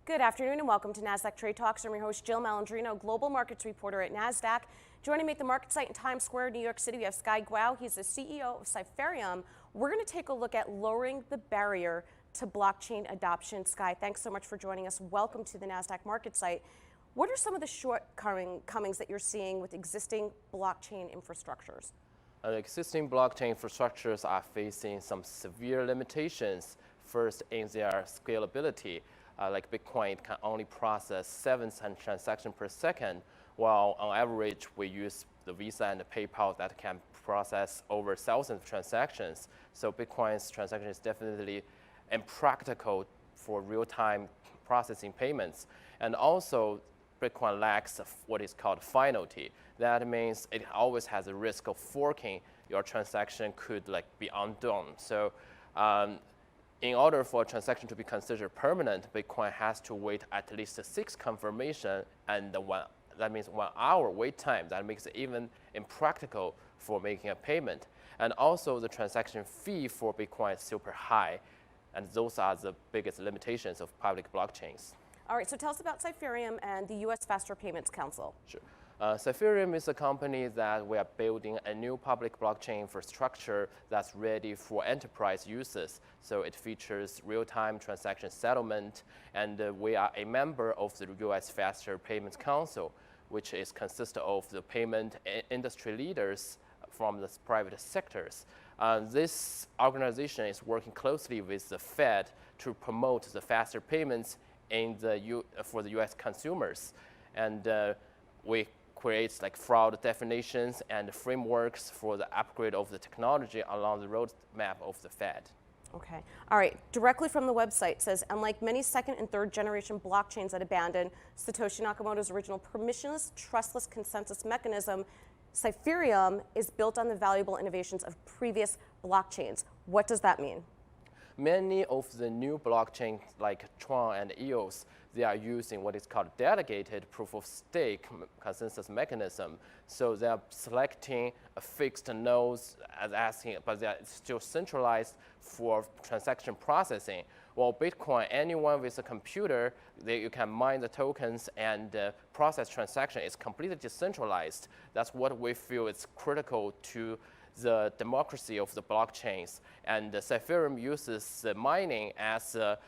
Good afternoon and welcome to Nasdaq Trade Talks. I'm your host, Jill Malandrino, global markets reporter at Nasdaq. Joining me at the market site in Times Square, New York City, we have Sky Guo. He's the CEO of Cypherium. We're going to take a look at lowering the barrier to blockchain adoption. Sky, thanks so much for joining us. Welcome to the Nasdaq market site. What are some of the shortcomings that you're seeing with existing blockchain infrastructures? Existing blockchain infrastructures are facing some severe limitations. First, in their scalability. Like Bitcoin can only process 7 transactions per second, while on average we use the Visa and the PayPal that can process over thousands of transactions. So Bitcoin's transaction is definitely impractical for real-time processing payments. And also, Bitcoin lacks what is called finality. That means it always has a risk of forking. Your transaction could be undone. So in order for a transaction to be considered permanent, Bitcoin has to wait at least 6 confirmations, and that means 1 hour wait time. That makes it even impractical for making a payment. And also the transaction fee for Bitcoin is super high, and those are the biggest limitations of public blockchains. All right, so tell us about Cypherium and the U.S. Faster Payments Council. Sure. Cypherium is a company that we are building a new public blockchain infrastructure that's ready for enterprise uses. So it features real-time transaction settlement, and we are a member of the U.S. Faster Payments Council, which consists of the payment industry leaders from the private sectors. This organization is working closely with the Fed to promote the faster payments for the U.S. consumers. And we create fraud definitions and frameworks for the upgrade of the technology along the roadmap of the Fed. Okay. All right. Directly from the website says, unlike many second and third generation blockchains that abandon Satoshi Nakamoto's original permissionless, trustless consensus mechanism, Cypherium is built on the valuable innovations of previous blockchains. What does that mean? Many of the new blockchains like Tron and EOS, they are using what is called delegated proof of stake consensus mechanism. So they are selecting a fixed nodes as asking, but they are still centralized for transaction processing. While Bitcoin, anyone with a computer, you can mine the tokens and process transaction. It's completely decentralized. That's what we feel is critical to the democracy of the blockchains. And Cypherium uses the mining as a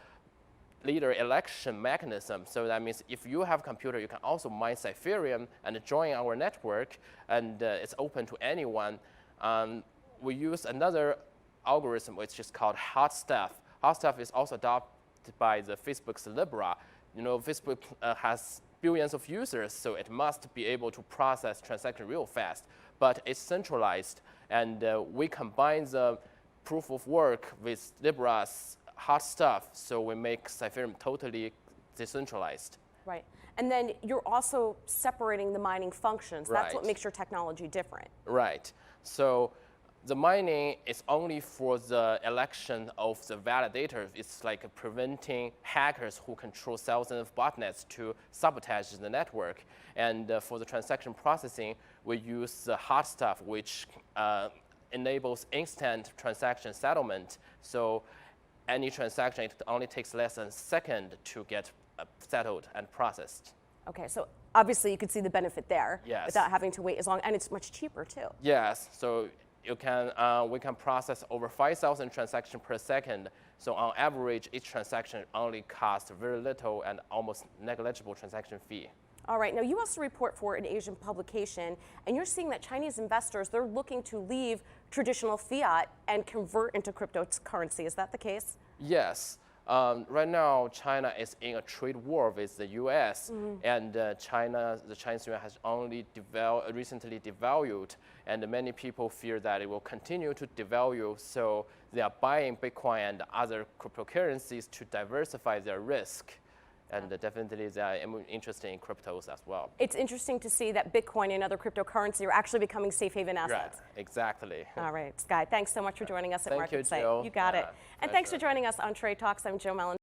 leader election mechanism. So that means if you have a computer, you can also mine Cypherium and join our network, and it's open to anyone. We use another algorithm which is called hot stuff. Hot stuff is also adopted by the Facebook's Libra. Facebook has billions of users, so it must be able to process transactions real fast, but it's centralized. And we combine the proof of work with Libra's hot stuff, so we make Cypherium totally decentralized. Right. And then you're also separating the mining functions. That's Right. what makes your technology different. Right. So the mining is only for the election of the validator. It's like preventing hackers who control thousands of botnets to sabotage the network. And for the transaction processing, we use the hot stuff, which enables instant transaction settlement. So any transaction, it only takes less than a second to get settled and processed. Okay, so obviously you could see the benefit there. Yes. Without having to wait as long, and it's much cheaper too. Yes, so we can process over 5,000 transactions per second. So on average, each transaction only costs very little and almost negligible transaction fee. All right, now you also report for an Asian publication, and you're seeing that Chinese investors, they're looking to leave traditional fiat and convert into cryptocurrency. Is that the case? Yes. Right now, China is in a trade war with the U.S., and the Chinese yuan has only recently devalued, and many people fear that it will continue to devalue, so they are buying Bitcoin and other cryptocurrencies to diversify their risk. And definitely they are interested in cryptos as well. It's interesting to see that Bitcoin and other cryptocurrency are actually becoming safe haven assets. Right, exactly. All right, Sky, thanks so much for joining us at Thank you, MarketSite. Jill. You got it. And Pleasure. thanks for joining us on Trade Talks. I'm Jill Malandrino.